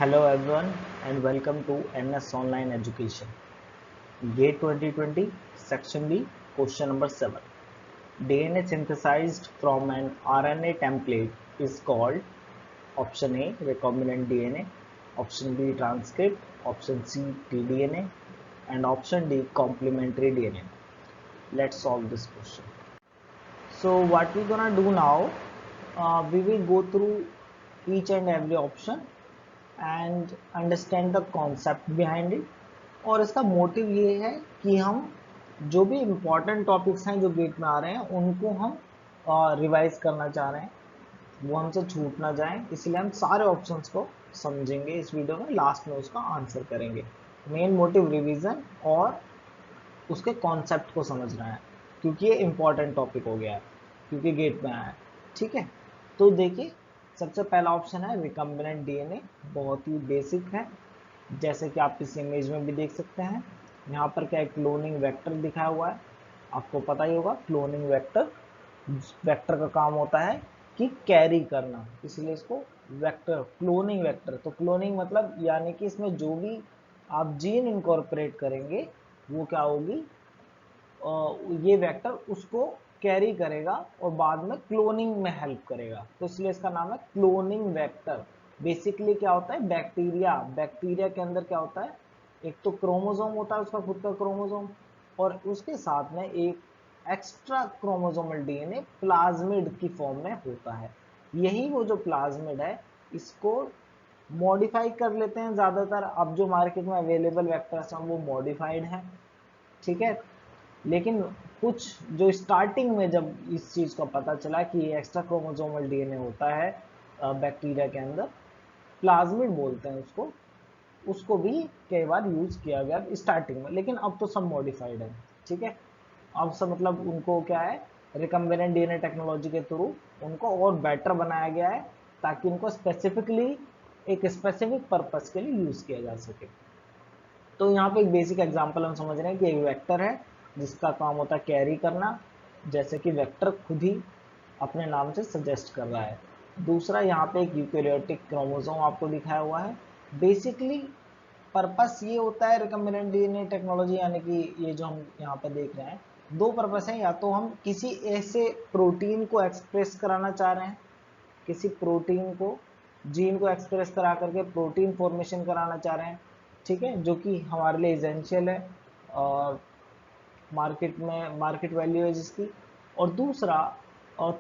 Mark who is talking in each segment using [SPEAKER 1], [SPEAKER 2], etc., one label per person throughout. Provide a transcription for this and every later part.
[SPEAKER 1] Hello everyone and welcome to NS Online Education. GATE 2020 Section B Question number 7. DNA synthesized from an RNA template is called option A recombinant DNA, option B transcript, option C tDNA and option D complementary DNA. Let's solve this question. So what we're gonna do now, we will go through each and every option and understand the concept behind it. और इसका motive ये है कि हम जो भी important topics हैं जो गेट में आ रहे हैं उनको हम रिवाइज करना चाह रहे हैं, वो हमसे छूट ना जाए, इसलिए हम सारे ऑप्शंस को समझेंगे इस वीडियो में, लास्ट में उसका आंसर करेंगे। मेन मोटिव रिवीजन और उसके कॉन्सेप्ट को समझना है, क्योंकि ये इम्पोर्टेंट टॉपिक हो गया है, क्योंकि गेट में आया है। ठीक है, तो देखिए सबसे पहला ऑप्शन है रिकम्बिनेंट डीएनए, बहुत ही बेसिक है, जैसे कि आप इस इमेज में भी देख सकते हैं। यहाँ पर क्या एक क्लोनिंग वेक्टर दिखाया हुआ है, आपको पता ही होगा क्लोनिंग वेक्टर का काम होता है कि कैरी करना, इसलिए इसको वेक्टर क्लोनिंग वेक्टर। तो क्लोनिंग मतलब यानी कि इसमें जो भी आप जीन इनकॉर्पोरेट करेंगे वो क्या होगी, ये वेक्टर उसको कैरी करेगा और बाद में क्लोनिंग में हेल्प करेगा, तो इसलिए इसका नाम है क्लोनिंग वेक्टर। बेसिकली क्या होता है, बैक्टीरिया के अंदर क्या होता है, एक तो क्रोमोसोम होता है उसका खुद का क्रोमोसोम, और उसके साथ में एक एक्स्ट्रा क्रोमोसोमल डीएनए प्लाज्मिड की फॉर्म में होता है। यही वो जो प्लाज्मिड है, इसको मॉडिफाई कर लेते हैं ज्यादातर। अब जो मार्केट में अवेलेबल वेक्टर्स हैं वो मॉडिफाइड हैं, ठीक है। लेकिन कुछ जो स्टार्टिंग में जब इस चीज का पता चला कि ये एक्स्ट्रा क्रोमोसोमल डीएनए होता है बैक्टीरिया के अंदर, प्लाज्मिड बोलते हैं उसको, उसको भी कई बार यूज किया गया स्टार्टिंग में, लेकिन अब तो सब मॉडिफाइड है। ठीक है, अब सब मतलब उनको क्या है, रिकम्बिनेंट डीएनए टेक्नोलॉजी के थ्रू उनको और बेटर बनाया गया है, ताकि उनको स्पेसिफिकली एक स्पेसिफिक पर्पस के लिए यूज किया जा सके। तो यहाँ पे एक बेसिक एग्जांपल हम समझ रहे हैं कि एक वेक्टर है जिसका काम होता है कैरी करना, जैसे कि वेक्टर खुद ही अपने नाम से सजेस्ट कर रहा है। दूसरा यहाँ पे एक यूकैरियोटिक क्रोमोसोम आपको दिखाया हुआ है। बेसिकली पर्पस ये होता है रिकम्बिनेंट डीएनए टेक्नोलॉजी, यानी कि ये जो हम यहाँ पे देख रहे हैं, दो पर्पस है। या तो हम किसी ऐसे प्रोटीन को एक्सप्रेस कराना चाह रहे हैं, किसी प्रोटीन को, जीन को एक्सप्रेस करा करके प्रोटीन फॉर्मेशन कराना चाह रहे हैं, ठीक है, जो कि हमारे लिए एसेंशियल है और मार्केट वैल्यू है जिसकी। और दूसरा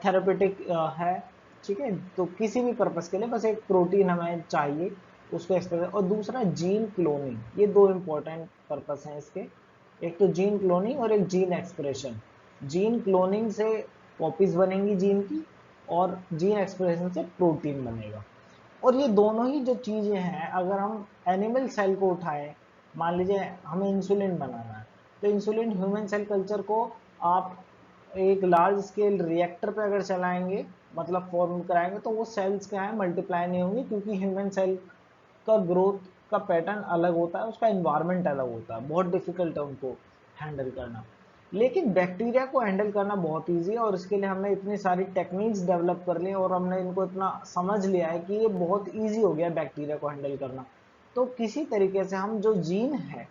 [SPEAKER 1] थेरेपेटिक है, ठीक है। तो किसी भी पर्पस के लिए बस एक प्रोटीन हमें चाहिए उसको एक्सप्रेस। और दूसरा जीन क्लोनिंग, ये दो इंपॉर्टेंट पर्पस हैं इसके, एक तो जीन क्लोनिंग और एक जीन एक्सप्रेशन। जीन क्लोनिंग से कॉपीज बनेंगी जीन की, और जीन एक्सप्रेशन से प्रोटीन बनेगा। और ये दोनों ही जो चीजें हैं, अगर हम एनिमल सेल को उठाएं, मान लीजिए हमें इंसुलिन बनाना है, तो इंसुलिन ह्यूमन सेल कल्चर को आप एक लार्ज स्केल रिएक्टर पे अगर चलाएंगे, मतलब फॉर्म कराएंगे, तो वो सेल्स क्या है, मल्टीप्लाई नहीं होंगी, क्योंकि ह्यूमन सेल का ग्रोथ का पैटर्न अलग होता है, उसका इन्वायरमेंट अलग होता है, बहुत डिफिकल्ट है उनको हैंडल करना। लेकिन बैक्टीरिया को हैंडल करना बहुत ईजी है, और इसके लिए हमने इतनी सारी टेक्निक्स डेवलप कर ली और हमने इनको इतना समझ लिया है कि ये बहुत ईजी हो गया बैक्टीरिया को हैंडल करना। तो किसी तरीके से हम जो जीन है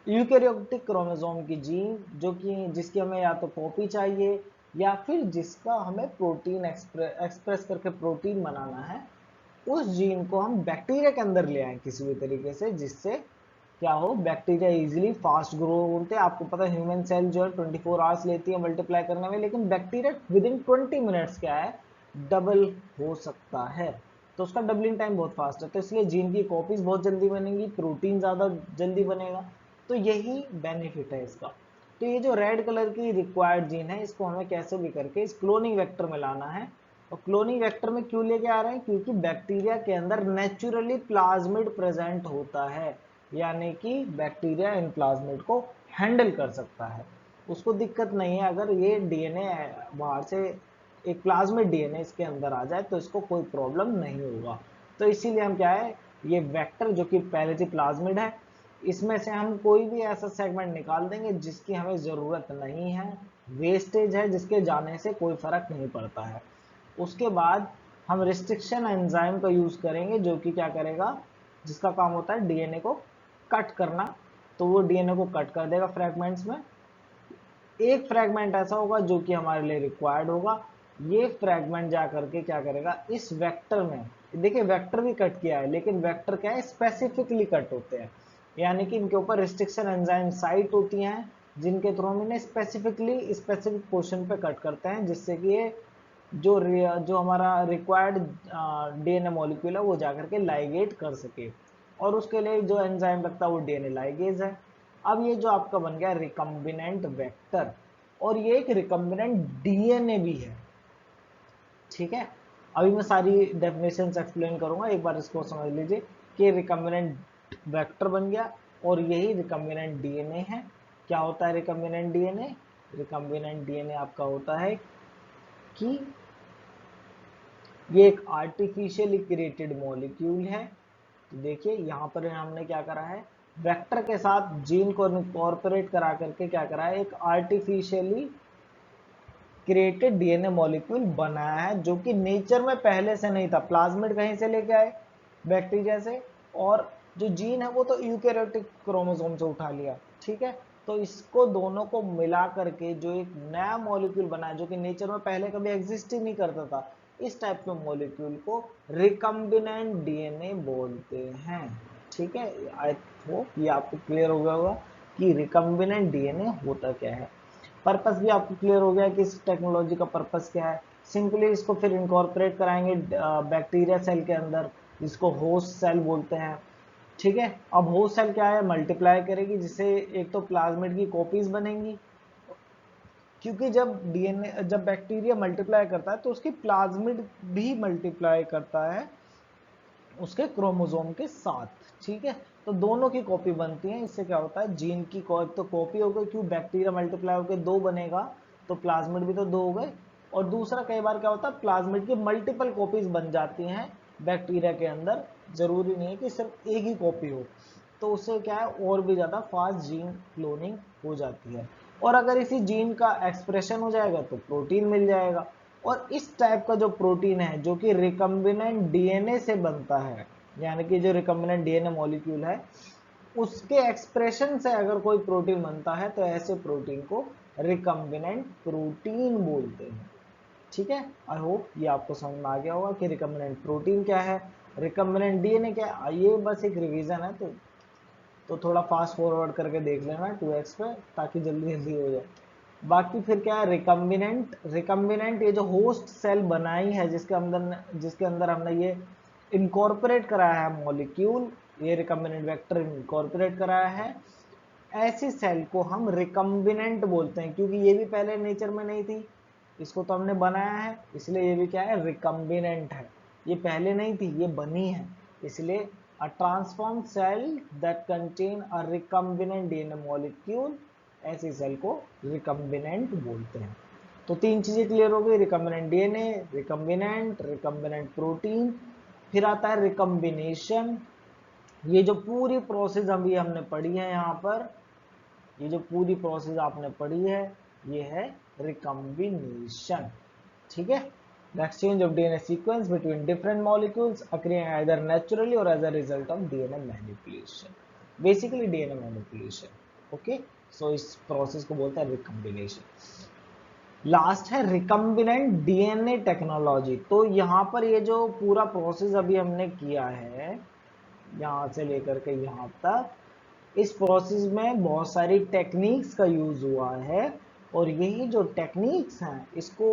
[SPEAKER 1] यूकैरियोटिक क्रोमोसोम की जीन, जो कि जिसकी हमें या तो कॉपी चाहिए या फिर जिसका हमें प्रोटीन एक्सप्रेस करके प्रोटीन बनाना है, उस जीन को हम बैक्टीरिया के अंदर ले आए किसी भी तरीके से, जिससे क्या हो, बैक्टीरिया इजीली फास्ट ग्रो होते हैं। आपको पता है ह्यूमन सेल जो है 24 आवर्स लेती है मल्टीप्लाई करने में, लेकिन बैक्टीरिया विद इन 20 मिनट्स क्या है, डबल हो सकता है। तो उसका डबलिंग टाइम बहुत फास्ट है, तो इसलिए जीन की कॉपीज बहुत जल्दी बनेंगी, प्रोटीन ज्यादा जल्दी बनेगा। तो यही बेनिफिट है इसका। तो ये जो रेड कलर की रिक्वायर्ड जीन है, इसको हमें कैसे भी करके इस क्लोनिंग वेक्टर में लाना है। और क्लोनिंग वेक्टर में क्यों लेके आ रहे हैं, क्योंकि बैक्टीरिया के अंदर नेचुरली प्लाज्मिड प्रेजेंट होता है, यानी कि बैक्टीरिया इन प्लाज्मिड को हैंडल कर सकता है, उसको दिक्कत नहीं है। अगर ये डीएनए बाहर से एक प्लाज्मिड डीएनए इसके अंदर आ जाए तो इसको कोई प्रॉब्लम नहीं होगा। तो इसीलिए हम क्या है, ये वेक्टर जो कि पहले से प्लाज्मिड है, इसमें से हम कोई भी ऐसा सेगमेंट निकाल देंगे जिसकी हमें जरूरत नहीं है, वेस्टेज है, जिसके जाने से कोई फर्क नहीं पड़ता है। उसके बाद हम रिस्ट्रिक्शन एंजाइम का यूज करेंगे, जो कि क्या करेगा, जिसका काम होता है डीएनए को कट करना। तो वो डीएनए को कट कर देगा फ्रैगमेंट्स में। एक फ्रैगमेंट ऐसा होगा जो कि हमारे लिए रिक्वायर्ड होगा। ये फ्रैगमेंट जा करके क्या करेगा, इस वेक्टर में, देखिए वेक्टर भी कट किया है, लेकिन वेक्टर क्या है, स्पेसिफिकली कट होते हैं, यानी कि इनके ऊपर रिस्ट्रिक्शन एंजाइम साइट होती हैं, जिनके थ्रू हम इन्हें स्पेसिफिकली स्पेसिफिक पोर्शन पे कट करते हैं, जिससे कि ये जो हमारा रिक्वायर्ड डीएनए मॉलिक्यूल है वो जाकर के लाइगेट कर सके। और उसके लिए जो एंजाइम लगता है वो डीएनए लाइगेज है। अब ये जो आपका बन गया रिकम्बिनेंट वेक्टर, और ये एक रिकम्बिनेंट डीएनए भी है। ठीक है, अभी मैं सारी डेफिनेशंस एक्सप्लेन करूंगा, एक बार इसको समझ लीजिए कि रिकम्बिनेंट वेक्टर बन गया और यही रिकम्बिनेंट डीएनए है। क्या होता है रिकम्बिनेंट डीएनए? रिकम्बिनेंट डीएनए आपका होता है कि ये एक आर्टिफिशियली क्रिएटेड मॉलिक्यूल है। तो देखिए यहाँ पर हमने क्या करा है, वेक्टर के साथ जीन को इनकॉर्पोरेट करा करके क्या करा है, एक आर्टिफिशियली क्रिएटेड डीएनए मॉलिक्यूल बनाया है, जो कि नेचर में पहले से नहीं था। प्लाज्मिड कहीं से लेके आए, बैक्टीरिया से, और जो जीन है वो तो यूकैरियोटिक क्रोमोसोम से उठा लिया। ठीक है, तो इसको दोनों को मिला करके जो एक नया मॉलिक्यूल बना है, जो कि नेचर में पहले कभी एग्जिस्ट ही नहीं करता था, इस टाइप के मॉलिक्यूल को रिकम्बिनेंट डीएनए बोलते हैं। ठीक है, आई होप ये आपको क्लियर हो गया होगा कि रिकम्बिनेंट डीएनए होता क्या है। पर्पस भी आपको क्लियर हो गया कि इस टेक्नोलॉजी का पर्पस क्या है। सिंपली इसको फिर इनकॉर्पोरेट कराएंगे बैक्टीरिया सेल के अंदर, जिसको होस्ट सेल बोलते हैं। ठीक है, अब होस्ट सेल क्या है, मल्टीप्लाई करेगी, जिससे एक तो प्लाज्मिड की कॉपीज बनेंगी, क्योंकि जब बैक्टीरिया मल्टीप्लाई करता है तो उसकी प्लाज्मिड भी मल्टीप्लाई करता है उसके क्रोमोसोम के साथ। ठीक है, तो दोनों की कॉपी बनती है। इससे क्या होता है, जीन की तो कॉपी हो गई, क्यों, बैक्टीरिया मल्टीप्लाई होकर दो बनेगा तो प्लाज्मिड भी तो दो हो गए। और दूसरा, कई बार क्या होता है, प्लाज्मिड की मल्टीपल कॉपीज बन जाती हैं बैक्टीरिया के अंदर, जरूरी नहीं है कि सिर्फ एक ही कॉपी हो। तो उससे क्या है, और भी ज्यादा फास्ट जीन क्लोनिंग हो जाती है। और अगर इसी जीन का एक्सप्रेशन हो जाएगा तो प्रोटीन मिल जाएगा। और इस टाइप का जो प्रोटीन है, जो कि रिकम्बिनेंट डीएनए से बनता है, यानी कि जो रिकम्बिनेंट डीएनए मॉलिक्यूल है उसके एक्सप्रेशन से अगर कोई प्रोटीन बनता है, तो ऐसे प्रोटीन को रिकम्बिनेंट प्रोटीन बोलते हैं। ठीक है, आई होप ये आपको समझ में आ गया होगा कि रिकम्बिनेंट प्रोटीन क्या है, रिकम्बिनेंट डीएनए क्या है। ये बस एक रिवीजन है, तो थोड़ा फास्ट फॉरवर्ड करके देख लेना 2x पे, ताकि जल्दी जल्दी हो जाए। बाकी फिर क्या है, रिकम्बिनेंट ये जो होस्ट सेल बनाई है, जिसके अंदर हमने ये इनकॉर्पोरेट कराया है मॉलिक्यूल, ये रिकम्बिनेंट वेक्टर इनकॉर्पोरेट कराया है, ऐसी सेल को हम रिकम्बिनेंट बोलते हैं, क्योंकि ये भी पहले नेचर में नहीं थी, इसको तो हमने बनाया है, इसलिए ये भी क्या है, रिकम्बिनेंट है। ये पहले नहीं थी, ये बनी है, इसलिए a transform cell that contain a recombinant DNA molecule, ऐसी सेल को रिकम्बिनेंट बोलते हैं। तो तीन चीजें क्लियर हो गई, रिकम्बिनेंट डीएनए, रिकम्बिनेंट प्रोटीन। फिर आता है रिकम्बिनेशन। ये जो पूरी प्रोसेस अभी हमने पढ़ी है यहाँ पर, ये जो पूरी प्रोसेस आपने पढ़ी है, ये है रिकम्बिनेशन। ठीक है, the exchange of DNA sequence between different molecules occurring either naturally or as a result of DNA manipulation, basically DNA manipulation. okay, so इस प्रोसेस को बोलते हैं रिकम्बिनेशन। लास्ट है रिकम्बिनेंट डीएनए टेक्नोलॉजी। तो यहाँ पर ये जो पूरा प्रोसेस अभी हमने किया है, यहाँ से लेकर के यहाँ तक, इस प्रोसेस में बहुत सारी टेक्निक्स का यूज हुआ है, और यही जो टेक्निक्स हैं इसको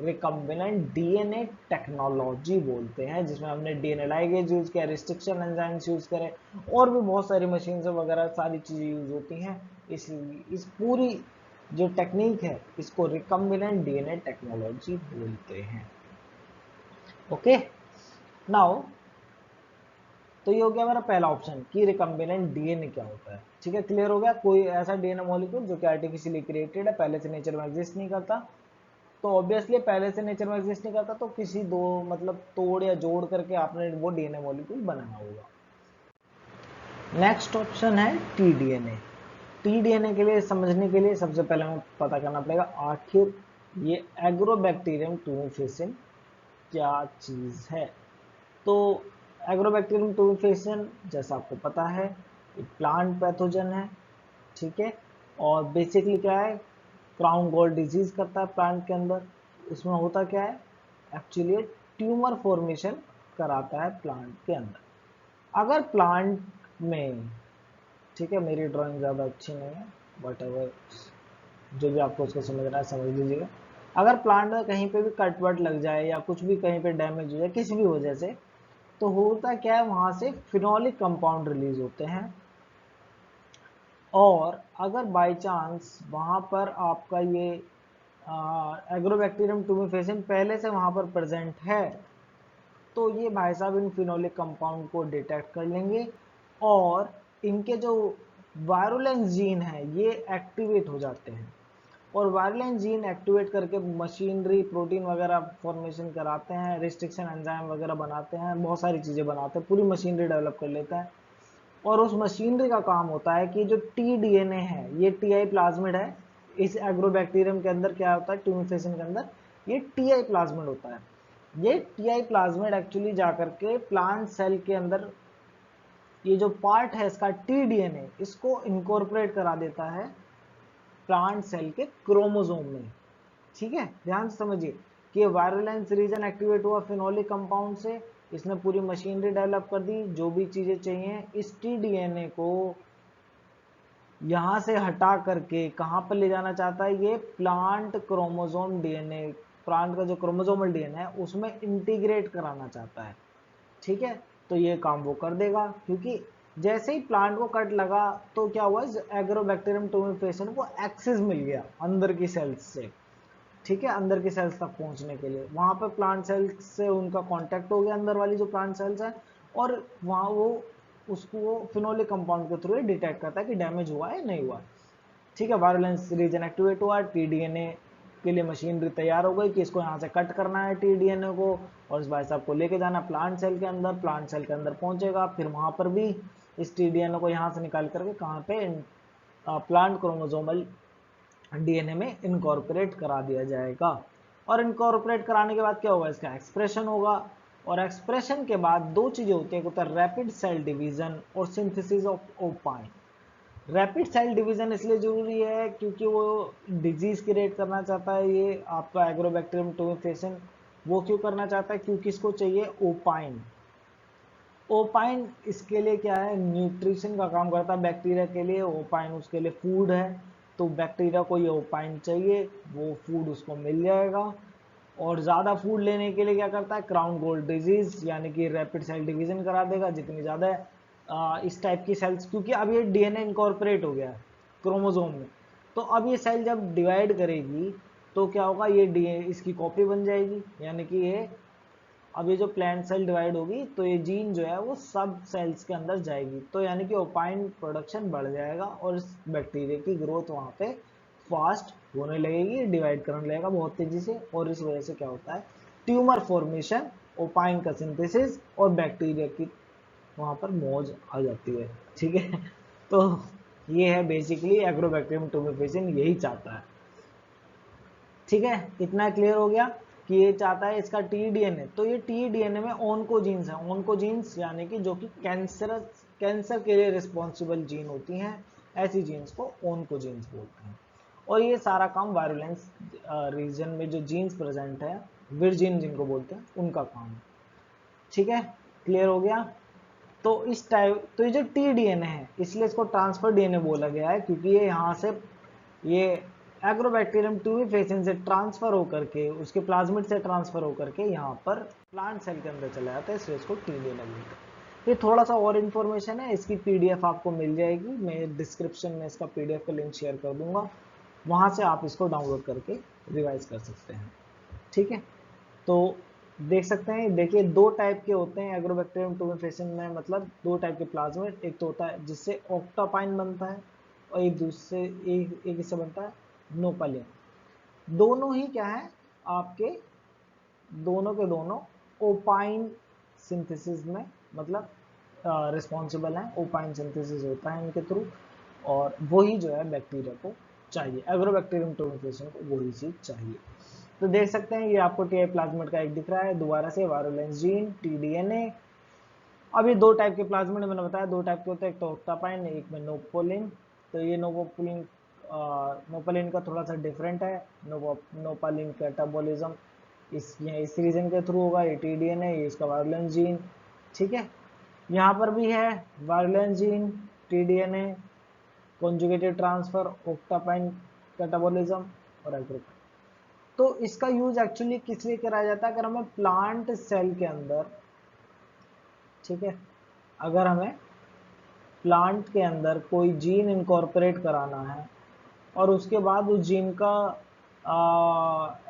[SPEAKER 1] रिकम्बिनेंट डीएनए टेक्नोलॉजी बोलते हैं, जिसमें हमने डीएनए लाइगेज यूज किया, रिस्ट्रिक्शन एंजाइम्स यूज करे, और भी बहुत सारी मशीन वगैरह सारी चीजें यूज होती हैं। इस पूरी जो टेक्निक है इसको रिकम्बिनेंट डीएनए टेक्नोलॉजी बोलते हैं। ओके, नाउ तो ये हो गया मेरा पहला ऑप्शन कि रिकम्बिनेंट डीएनए क्या होता है। ठीक है, क्लियर हो गया, कोई ऐसा डीएनए मॉलिक्यूल जो कि आर्टिफिशियली क्रिएटेड है, पहले से नेचर में एग्जिस्ट नहीं करता। तो ऑब्वियसली पहले से नेचर में एग्जिस्ट नहीं करता, तो किसी दो मतलब तोड़ या जोड़ करके आपने वो डीएनए मॉलिक्यूल बनाया होगा। नेक्स्ट ऑप्शन है टीडीएनए। टीडीएनए के लिए समझने के लिए सबसे पहले हमें पता करना पड़ेगा आखिर ये एग्रोबैक्टीरियम टूमेफिसिन क्या चीज है। तो एग्रोबैक्टीरियम ट्यूबिफिकेशन जैसा आपको पता है एक प्लांट पैथोजन है, ठीक है। और बेसिकली क्या है, क्राउन गोल्ड डिजीज करता है प्लांट के अंदर। इसमें होता क्या है, एक्चुअली ट्यूमर फॉर्मेशन कराता है प्लांट के अंदर। अगर प्लांट में, ठीक है, मेरी ड्राइंग ज़्यादा अच्छी नहीं है, बट अगर जो भी आपको उसको समझ रहा है समझ लीजिएगा। अगर प्लांट में कहीं पे भी कट वट लग जाए या कुछ भी कहीं पे डैमेज हो जाए किसी भी वजह से, तो होता क्या है, वहां से फिनोलिक कंपाउंड रिलीज होते हैं। और अगर बाय चांस वहां पर आपका ये एग्रोबैक्टीरियम ट्यूमिफेसिन पहले से वहां पर प्रेजेंट है, तो ये भाई साहब इन फिनोलिक कंपाउंड को डिटेक्ट कर लेंगे और इनके जो वायरुलेंस जीन है ये एक्टिवेट हो जाते हैं। और वायरुलेंस जीन एक्टिवेट करके मशीनरी प्रोटीन वगैरह फॉर्मेशन कराते हैं, रिस्ट्रिक्शन एंजाइम वगैरह बनाते हैं, बहुत सारी चीजें बनाते हैं, पूरी मशीनरी डेवलप कर लेता है। और उस मशीनरी का काम होता है कि जो टी डीएनए है, ये टीआई प्लाज्मिड है। इस एग्रोबैक्टीरियम के अंदर क्या होता है, ट्यूमिफेसिन के अंदर ये टीआई प्लाज्मिड होता है। ये टीआई प्लाज्मिड एक्चुअली जाकर के प्लांट सेल के अंदर ये जो पार्ट है इसका टी डीएनए, इसको इनकॉर्पोरेट करा देता है प्लांट सेल के क्रोमोसोम में। ठीक है, ध्यान से समझिए कि वायरुलेंस रीजन एक्टिवेट हुआ फिनोलिक कंपाउंड से, इसने पूरी मशीनरी डेवलप कर दी, जो भी चीजें चाहिए इस टी डीएनए को यहां से हटा करके कहां पर ले जाना चाहता है, ये प्लांट क्रोमोसोम डीएनए, प्लांट का जो क्रोमोसोमल डीएनए है उसमें इंटीग्रेट कराना चाहता है। ठीक है, तो ये काम वो कर देगा, क्योंकि जैसे ही प्लांट को कट लगा तो क्या हुआ, एग्रोबैक्टीरियम ट्यूमिफेसिन को एक्सेस मिल गया अंदर की सेल्स से। ठीक है, अंदर की सेल्स तक पहुंचने के लिए वहां पर प्लांट सेल्स से उनका कांटेक्ट हो गया, अंदर वाली जो प्लांट सेल्स है, और वहां वो उसको फिनोलिक कंपाउंड के थ्रू डिटेक्ट करता है कि डैमेज हुआ है नहीं हुआ। ठीक है, वायरुलेंस रीजन एक्टिवेट हुआ, टीडीएनए के लिए मशीनरी तैयार हो गई कि इसको यहाँ से कट करना है टीडीएनए को, और इस भाई साहब को लेके जाना प्लांट सेल के अंदर, प्लांट सेल के अंदर पहुंचेगा, फिर वहां पर भी इस टीडीएनए को यहाँ से निकाल करके कहाँ पे प्लांट क्रोमोसोमल डीएनए में इनकॉर्पोरेट करा दिया जाएगा। और इनकॉर्पोरेट कराने के बाद क्या होगा, इसका एक्सप्रेशन होगा। और एक्सप्रेशन के बाद दो चीजें होती है, होता है रैपिड सेल डिवीजन और synthesis of opine. Rapid cell division इसलिए जरूरी है क्योंकि वो डिजीज क्रिएट करना चाहता है, ये आपका एग्रोबैक्टीरियम ट्यूमिफेसिन। वो क्यों करना चाहता है, क्योंकि इसको चाहिए ओपाइन। ओपाइन इसके लिए क्या है, न्यूट्रिशन का काम करता है बैक्टीरिया के लिए, ओपाइन उसके लिए फूड है। तो बैक्टीरिया को ये ओपाइन चाहिए, वो फूड उसको मिल जाएगा। और ज्यादा फूड लेने के लिए क्या करता है, क्राउन गोल्ड डिजीज यानी कि रैपिड सेल डिवीजन करा देगा। जितनी ज्यादा इस टाइप की सेल्स, क्योंकि अब ये डीएनए इनकॉर्पोरेट हो गया है क्रोमोसोम में, तो अब ये सेल जब डिवाइड करेगी तो क्या होगा, ये डीएनए इसकी कॉपी बन जाएगी, यानी कि ये अब ये जो प्लांट सेल डिवाइड होगी तो ये जीन जो है वो सब सेल्स के अंदर जाएगी, तो यानी कि ओपाइन प्रोडक्शन बढ़ जाएगा और इस बैक्टीरिया की ग्रोथ वहां पे फास्ट होने लगेगी, डिवाइड करने लगेगा बहुत तेजी से। और इस वजह से क्या होता है, ट्यूमर फॉर्मेशन, ओपाइन का सिंथेसिस और बैक्टीरिया की वहां पर मौज आ जाती है। ठीक है, तो ये है बेसिकली एग्रोबैक्टीरियम ट्यूमिफेसिन यही चाहता है। ठीक है, इतना क्लियर हो गया कि ये चाहता है इसका टी डीएनए। तो ये टी डीएनए में ओनकोजीन्स है, ओनकोजीन्स यानी कि जो कि कैंसर के लिए रिस्पॉन्सिबल जीन होती हैं, ऐसी जीन्स को ओनकोजीन्स बोलते हैं। और ये सारा काम वायरुलेंस रीजन में जो जीन्स प्रेजेंट है, विरजीन जिनको बोलते हैं, उनका काम है। ठीक है, क्लियर हो गया। तो इस टाइप, तो ये जो टी डीएनए है इसलिए इसको ट्रांसफर डीएनए बोला गया है, क्योंकि ये यहाँ से ये एग्रोबैक्टीरियम ट्यूमिफेसिन से ट्रांसफर होकर के, उसके प्लाज्मिड से ट्रांसफर होकर के यहाँ पर प्लांट सेल के अंदर चला जाता है, इसलिए इसको टी डीएनए बोलते हैं। ये थोड़ा सा और इन्फॉर्मेशन है, इसकी पीडीएफ आपको मिल जाएगी, मैं डिस्क्रिप्शन में इसका पीडीएफ का लिंक शेयर कर दूंगा, वहां से आप इसको डाउनलोड करके रिवाइज कर सकते हैं। ठीक है, तो देख सकते हैं, देखिए दो टाइप के होते हैं एग्रोबैक्टीरियम ट्यूमिफेसिन में, मतलब दो टाइप के प्लाज्मिड, एक तो होता है जिससे ऑक्टापाइन बनता है और एक दूसरे एक इससे बनता है नोपालिन। दोनों ही क्या है आपके, दोनों के दोनों ओपाइन सिंथेसिस में, मतलब रिस्पॉन्सिबल हैं, ओपाइन सिंथेसिस होता है इनके थ्रू। और वही जो है बैक्टीरिया को चाहिए, एग्रोबैक्टीरियम ट्यूमिफेसिन को वही चीज चाहिए। तो देख सकते हैं ये आपको टीआई प्लाज्मिड का एक दिख रहा है, दोबारा से वायरुलेंस जीन, टीडीएनए। अब ये दो टाइप के प्लाज्मिड मैंने बताया, दो टाइप के होते हैं, एक तो ओक्टापाइन, एक में नोपोलिन। तो ये नोपोलिन का थोड़ा सा डिफरेंट है। नोपोलिन कैटाबोलिज्म इस रीजन के थ्रू होगा, ये टीडीएनए, ये इसका वायरुलेंस जीन। ठीक है, यहाँ पर भी है virulence gene, TDNA, conjugated transfer, octopine catabolism और एग्रोपाइन। तो इसका यूज एक्चुअली किस लिए कराया जाता है? अगर हमें प्लांट सेल के अंदर, ठीक है, अगर हमें प्लांट के अंदर कोई जीन इनकॉर्पोरेट कराना है और उसके बाद उस जीन का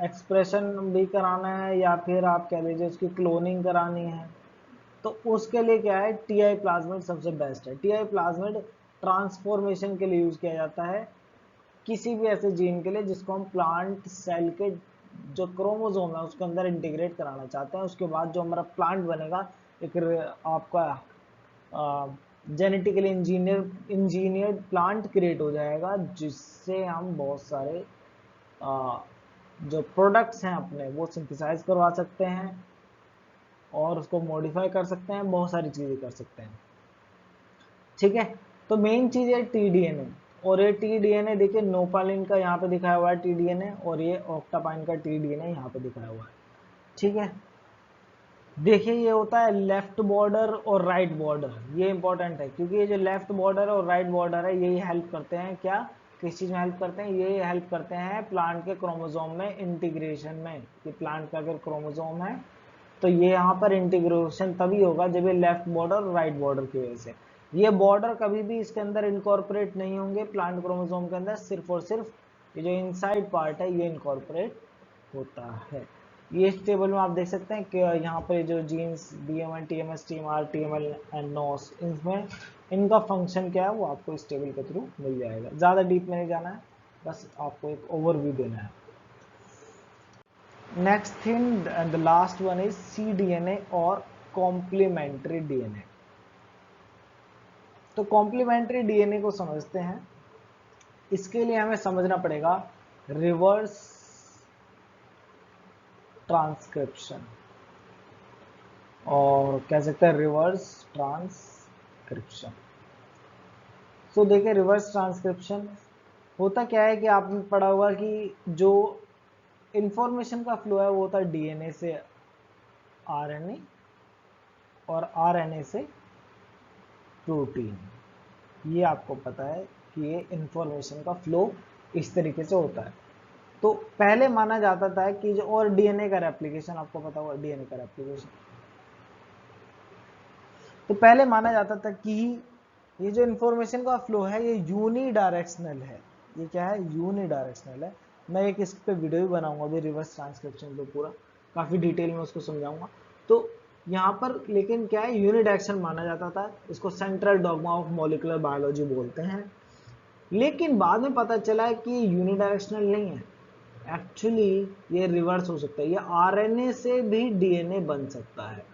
[SPEAKER 1] एक्सप्रेशन भी कराना है, या फिर आप कह लीजिए उसकी क्लोनिंग करानी है, तो उसके लिए क्या है, टीआई प्लाज्मिड सबसे बेस्ट है। टीआई प्लाज्मिड ट्रांसफॉर्मेशन के लिए यूज किया जाता है किसी भी ऐसे जीन के लिए जिसको हम प्लांट सेल के जो क्रोमोसोम है उसके अंदर इंटीग्रेट कराना चाहते हैं। उसके बाद जो हमारा प्लांट बनेगा, एक आपका जेनेटिकली इंजीनियर्ड प्लांट क्रिएट हो जाएगा, जिससे हम बहुत सारे जो प्रोडक्ट्स हैं अपने वो सिंथेसाइज करवा सकते हैं और उसको मॉडिफाई कर सकते हैं, बहुत सारी चीजें कर सकते हैं। ठीक है, तो मेन चीज है टीडीएनए। और ये टीडीएनए देखिए नोपालिन का यहाँ पे दिखाया हुआ है टीडीएनए, और ये ऑक्टापाइन का टीडीएनए यहाँ पे दिखाया हुआ है। ठीक है, देखिए ये होता है लेफ्ट बॉर्डर और राइट बॉर्डर, ये इंपॉर्टेंट है क्योंकि ये जो लेफ्ट बॉर्डर और राइट बॉर्डर है यही हेल्प करते हैं क्या, किस चीज में हेल्प करते हैं, ये हेल्प करते हैं प्लांट के क्रोमोसोम में इंटीग्रेशन में। कि प्लांट का अगर क्रोमोसोम है तो ये यहाँ पर इंटीग्रेशन तभी होगा जब ये लेफ्ट बॉर्डर और राइट बॉर्डर की वजह से। ये बॉर्डर कभी भी इसके अंदर इनकॉर्पोरेट नहीं होंगे प्लांट क्रोमोसोम के अंदर, सिर्फ और सिर्फ ये जो इनसाइड पार्ट है ये इनकॉर्पोरेट होता है। ये इस टेबल में आप देख सकते हैं कि यहाँ पर जो genes DMN, TMS, TMR, TML and NOS, इनमें इनका फंक्शन क्या है वो आपको इस टेबल के थ्रू मिल जाएगा। ज़्यादा डीप में नहीं जाना है, बस आपको एक ओवरव्यू देना है। Next thing and the last one is cDNA और कॉम्प्लीमेंट्री डीएनए। तो कॉम्प्लीमेंट्री डीएनए को समझते हैं। इसके लिए हमें समझना पड़ेगा रिवर्स ट्रांसक्रिप्शन, और कह सकते हैं रिवर्स ट्रांसक्रिप्शन। तो देखिए रिवर्स ट्रांसक्रिप्शन होता क्या है कि आपने पढ़ा होगा कि जो इंफॉर्मेशन का फ्लो है वो होता है डीएनए से आरएनए और आरएनए से प्रोटीन। ये आपको पता है कि ये इंफॉर्मेशन का फ्लो इस तरीके से होता है। तो पहले माना जाता था कि जो, और डीएनए का रेप्लिकेशन आपको पता होगा, डीएनए का रेप्लिकेशन, तो पहले माना जाता था कि ये जो इंफॉर्मेशन का फ्लो है ये यूनिडायरेक्शनल है। ये क्या है, यूनिडायरेक्शनल है। मैं एक इस पे वीडियो भी बनाऊंगा अभी रिवर्स ट्रांसक्रिप्शन पे, पूरा काफी डिटेल में उसको समझाऊंगा। तो यहाँ पर लेकिन क्या है, यूनिडायरेक्शन माना जाता था, इसको central dogma of molecular biology बोलते हैं। लेकिन बाद में पता चला है कि यूनिडायरेक्शनल नहीं है, एक्चुअली ये रिवर्स हो सकता है, ये आरएनए से भी डीएनए बन सकता है।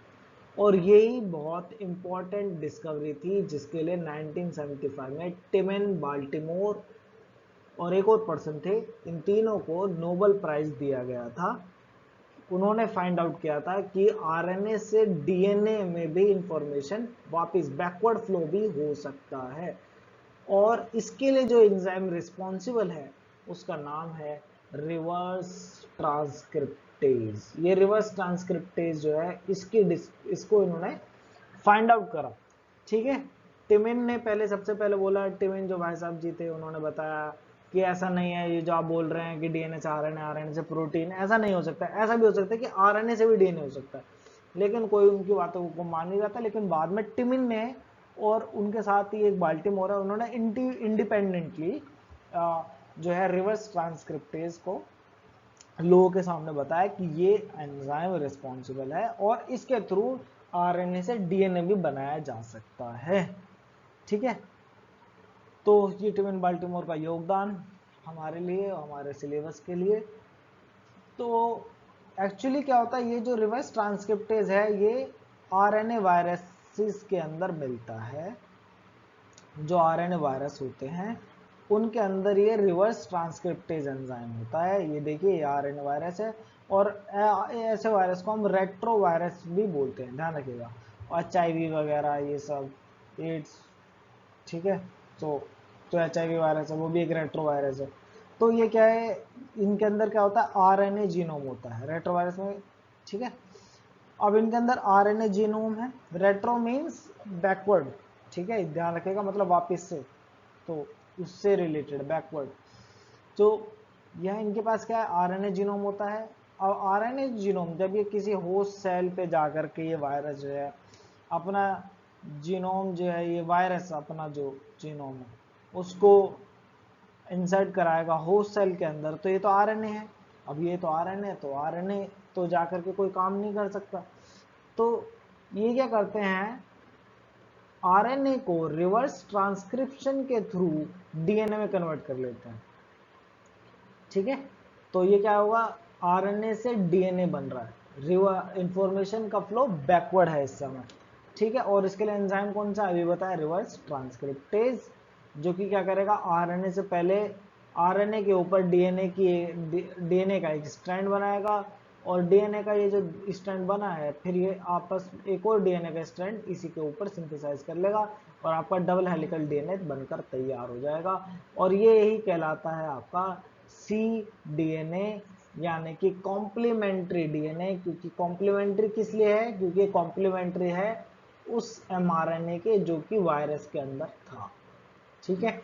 [SPEAKER 1] और यही बहुत इंपॉर्टेंट डिस्कवरी थी जिसके लिए 1975 में टिमेन, बाल्टीमोर और एक और पर्सन थे, इन तीनों को नोबेल प्राइज दिया गया था। उन्होंने फाइंड आउट किया था कि आरएनए से डीएनए में भी इंफॉर्मेशन वापस बैकवर्ड फ्लो भी हो सकता है। और इसके लिए जो एंजाइम रिस्पॉन्सिबल है उसका नाम है रिवर्स ट्रांसक्रिप्टेज। ये रिवर्स ट्रांसक्रिप्टेज जो है इसको इन्होंने फाइंड आउट करा। ठीक है, टिमिन ने पहले सबसे पहले बोला, टिमिन जो भाई साहब जी थे उन्होंने बताया कि ऐसा नहीं है, ये जो आप बोल रहे हैं कि डीएनए से आरएनए, आरएनए से प्रोटीन, ऐसा नहीं हो सकता। ऐसा भी हो सकता है कि आरएनए से भी डीएनए हो सकता है, लेकिन कोई उनकी बातों को मान नहीं जाता। लेकिन बाद में टिमिन ने और उनके साथ ही एक बाल्टीमोर है, उन्होंने इंडिपेंडेंटली जो है रिवर्स ट्रांसक्रिप्टेज को लोगों के सामने बताया कि ये एंजाइम रिस्पॉन्सिबल है और इसके थ्रू आरएनए से डीएनए भी बनाया जा सकता है। ठीक है, तो ये टिमिन बाल्टीमोर का योगदान हमारे लिए, हमारे सिलेबस के लिए। तो एक्चुअली क्या होता है, ये जो रिवर्स ट्रांसक्रिप्टेज है ये आरएनए वायरसेस के अंदर मिलता है। जो आरएनए वायरस होते हैं उनके अंदर ये रिवर्स ट्रांसक्रिप्टेज एंजाइम होता है। ये देखिए ये आरएनए वायरस है, और ऐसे वायरस को हम रेट्रो वायरस भी बोलते हैं, ध्यान रखिएगा। HIV वगैरह ये सब, एड्स, ठीक है। तो HIV वायरस है, वो भी एक रेट्रो वायरस है। तो ये क्या है, इनके अंदर क्या होता है, RNA जीनोम होता है रेट्रो वायरस में, ठीक है। अब इनके अंदर RNA जीनोम है, रेट्रो मीन्स बैकवर्ड, ठीक है, ध्यान रखिएगा, मतलब वापस से, तो उससे रिलेटेड बैकवर्ड। तो यह इनके पास क्या है, RNA जीनोम होता है। और RNA जीनोम जब ये किसी होस्ट सेल पे जाकर के ये वायरस जो है अपना जीनोम जो है, ये वायरस अपना जो जीनोम है उसको इंसर्ट कराएगा होस्ट सेल के अंदर, तो ये तो RNA है। अब ये तो RNA है, तो RNA तो जाकर के कोई काम नहीं कर सकता। तो ये क्या करते हैं, RNA को रिवर्स ट्रांसक्रिप्शन के थ्रू DNA में कन्वर्ट कर लेते हैं, ठीक है। तो ये क्या होगा, RNA से DNA बन रहा है, इंफॉर्मेशन का फ्लो बैकवर्ड है इस समय, ठीक है। और इसके लिए एंजाइम कौन सा अभी बताया, रिवर्स ट्रांसक्रिप्टेज, जो कि क्या करेगा, RNA से पहले RNA के ऊपर DNA का एक स्ट्रैंड बनाएगा, और DNA का ये जो स्ट्रैंड बना है, फिर ये आपस एक और DNA का स्ट्रैंड इसी के ऊपर सिंथेसाइज कर लेगा, और आपका डबल हेलिकल DNA बनकर तैयार हो जाएगा। और ये यही कहलाता है आपका cDNA, यानी कि कॉम्प्लीमेंट्री DNA। क्योंकि कॉम्प्लीमेंट्री किस लिए है, क्योंकि कॉम्प्लीमेंट्री है उस mRNA के जो कि वायरस के अंदर था, ठीक है।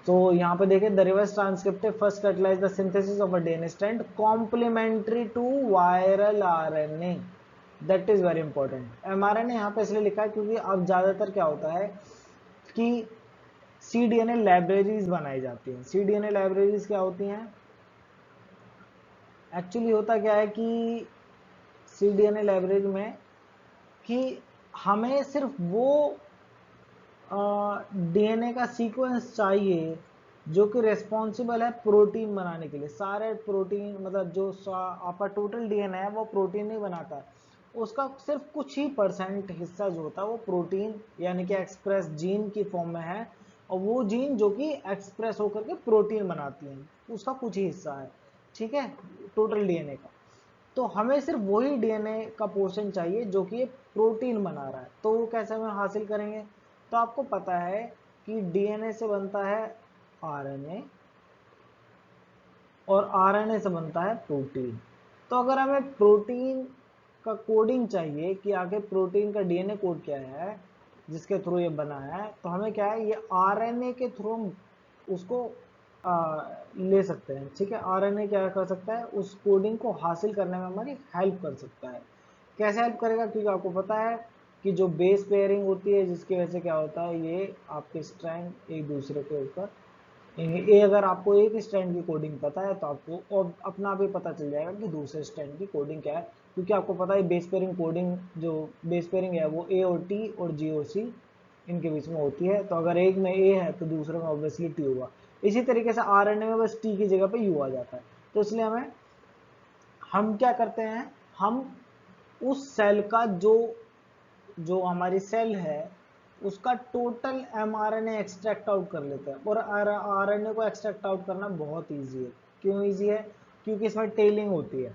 [SPEAKER 1] तो यहाँ पे देखिए, the reverse transcriptive first catalyse the synthesis of a DNA strand complementary to viral RNA, that is very important. mRNA यहाँ पे इसलिए लिखा है क्योंकि अब ज्यादातर क्या होता है कि cDNA लाइब्रेरीज बनाई जाती हैं। cDNA लाइब्रेरीज क्या होती हैं, एक्चुअली होता क्या है कि cDNA लाइब्रेरी में कि हमें सिर्फ वो DNA का सीक्वेंस चाहिए जो कि रेस्पॉन्सिबल है प्रोटीन बनाने के लिए। सारे प्रोटीन, मतलब जो आपका टोटल DNA है वो प्रोटीन नहीं बनाता है, उसका सिर्फ कुछ ही % हिस्सा जो होता है वो प्रोटीन यानी कि एक्सप्रेस जीन की फॉर्म में है, और वो जीन जो कि एक्सप्रेस होकर के प्रोटीन बनाती हैं उसका कुछ ही हिस्सा है, ठीक है, टोटल DNA का। तो हमें सिर्फ वही DNA का पोर्शन चाहिए जो कि ये प्रोटीन बना रहा है। तो वो कैसे हम हासिल करेंगे, तो आपको पता है कि DNA से बनता है RNA, और RNA से बनता है प्रोटीन। तो अगर हमें प्रोटीन का कोडिंग चाहिए कि आगे प्रोटीन का DNA कोड क्या है जिसके थ्रू ये बना है, तो हमें क्या है, ये RNA के थ्रू हम उसको ले सकते हैं, ठीक है। RNA क्या कर सकता है, उस कोडिंग को हासिल करने में हमारी हेल्प कर सकता है। कैसे हेल्प करेगा, क्योंकि आपको पता है कि जो बेस पेयरिंग होती है जिसकी वजह से क्या होता है, ये आपके स्ट्रैंड एक दूसरे के ऊपर, ये अगर आपको एक स्टैंड की कोडिंग पता है तो आपको और अपना भी पता चल जाएगा कि दूसरे स्टैंड की कोडिंग क्या है। क्योंकि आपको पता है बेस पेयरिंग कोडिंग, जो बेस पेयरिंग है वो A और T और G और C इनके बीच में होती है। तो अगर एक में A है तो दूसरे में ऑब्वियसली T होगा। इसी तरीके से RNA में बस T की जगह पे U आ जाता है। तो इसलिए हम क्या करते हैं, हम उस सेल का जो हमारी सेल है उसका टोटल mRNA एक्सट्रैक्ट आउट कर लेते हैं। और RNA को एक्सट्रैक्ट आउट करना बहुत इजी है। क्यों इजी है, क्योंकि इसमें टेलिंग होती है।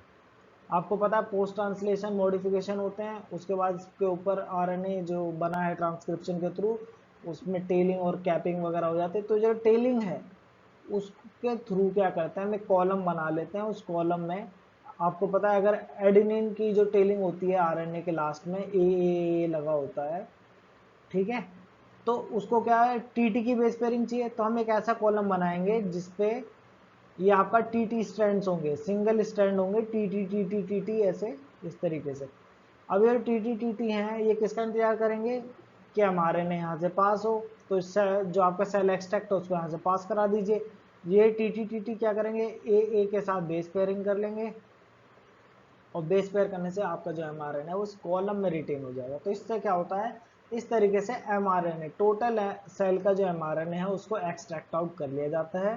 [SPEAKER 1] आपको पता है पोस्ट ट्रांसलेशन मॉडिफिकेशन होते हैं, उसके बाद इसके ऊपर RNA जो बना है ट्रांसक्रिप्शन के थ्रू उसमें टेलिंग और कैपिंग वगैरह हो जाती है। तो जो टेलिंग है उसके थ्रू क्या करते हैं, हम एक कॉलम बना लेते हैं। उस कॉलम में आपको पता है, अगर एडेनिन की जो टेलिंग होती है RNA के लास्ट में ए लगा होता है, ठीक है, तो उसको क्या है, TT की बेस पेयरिंग चाहिए। तो हम एक ऐसा कॉलम बनाएंगे जिसपे ये आपका TT स्ट्रैंड्स होंगे, सिंगल स्ट्रैंड होंगे, TT TT TT ऐसे इस तरीके से। अब ये TT TT हैं, ये किसका इंतजार करेंगे कि हमारे ने यहाँ से पास हो। तो इससे जो आपका सेल एक्सट्रैक्ट है उसको यहाँ से पास करा दीजिए। ये TT TT क्या करेंगे, ए के साथ बेस पेयरिंग कर लेंगे, और बेस पेयर करने से आपका जो mRNA है उस कॉलम में रिटेन हो जाएगा। तो इससे क्या होता है, इस तरीके से mRNA टोटल सेल का जो mRNA है उसको एक्सट्रैक्ट आउट कर लिया जाता है।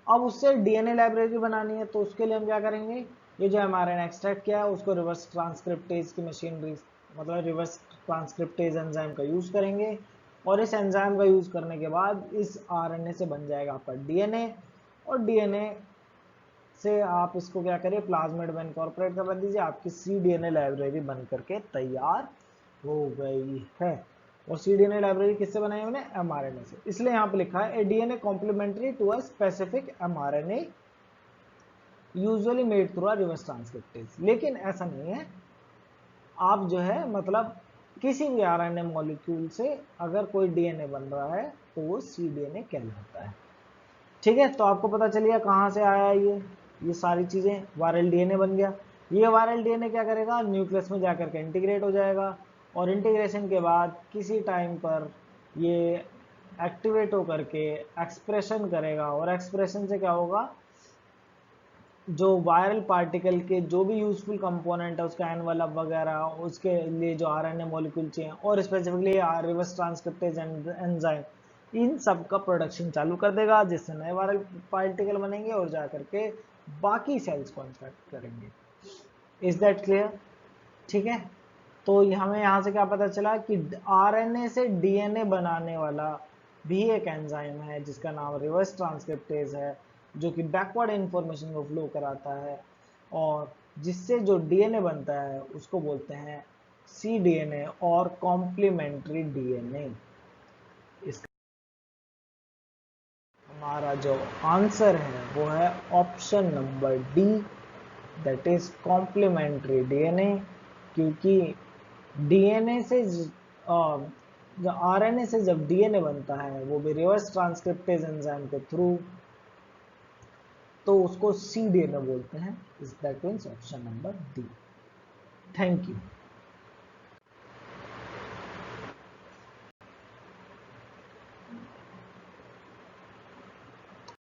[SPEAKER 1] अब उससे DNA लाइब्रेरी बनानी है, तो उसके लिए हम क्या करेंगे, ये जो mRNA एक्सट्रैक्ट किया है उसको रिवर्स ट्रांसक्रिप्टेज की मशीनरी, मतलब रिवर्स ट्रांसक्रिप्टेज एंजाइम का यूज करेंगे। और इस एंजाइम का यूज करने के बाद इस RNA से बन जाएगा आपका DNA, और DNA से आप इसको क्या करिए, प्लाज्मिड में इनकॉर्पोरेट कर दीजिए, आपकी cDNA लाइब्रेरी बन करके तैयार हो गई है। और cDNA लाइब्रेरी किससे बनाई हमने, mRNA से, इसलिए यहाँ पे लिखा है a DNA complementary to a specific mRNA usually made through a reverse transcriptase. लेकिन ऐसा नहीं है, आप जो है मतलब किसी भी आरएनए मॉलिक्यूल से अगर कोई डीएनए बन रहा है तो वो cDNA कहलाता है। ठीक है, तो आपको पता चलिए कहाँ से आया ये सारी चीजें। वायरल डीएनए बन गया, ये वायरल डीएनए क्या करेगा, न्यूक्लियस में जाकर के इंटीग्रेट हो जाएगा, और इंटीग्रेशन के बाद किसी टाइम पर ये एक्टिवेट होकर के एक्सप्रेशन करेगा, और एक्सप्रेशन से क्या होगा, जो वायरल पार्टिकल के जो भी यूजफुल कंपोनेंट है उसका एनवेलप वगैरह, उसके लिए जो आरएनए मॉलिक्यूल चाहिए, और स्पेसिफिकली रिवर्स ट्रांसक्रिप्टेज एंजाइम, इन सब का प्रोडक्शन चालू कर देगा, जिससे नए वायरल पार्टिकल बनेंगे और जाकर के बाकी सेल्स को इन्फेक्ट करेंगे। Is that clear? ठीक है, तो हमें यहाँ से क्या पता चला कि आरएनए से डीएनए बनाने वाला भी एक एंजाइम है जिसका नाम रिवर्स ट्रांसक्रिप्टेज है, जो कि बैकवर्ड इंफॉर्मेशन को फ्लो कराता है, और जिससे जो डीएनए बनता है उसको बोलते हैं cDNA और कॉम्प्लीमेंट्री डीएनए। इसका हमारा जो आंसर है वो है option number D, that is complementary DNA. क्योंकि डीएनए से जो आरएनए से जब डीएनए बनता है वो भी रिवर्स ट्रांसक्रिप्टेज एंजाइम के थ्रू, तो उसको cDNA बोलते हैं। इस that means option number D. Thank you.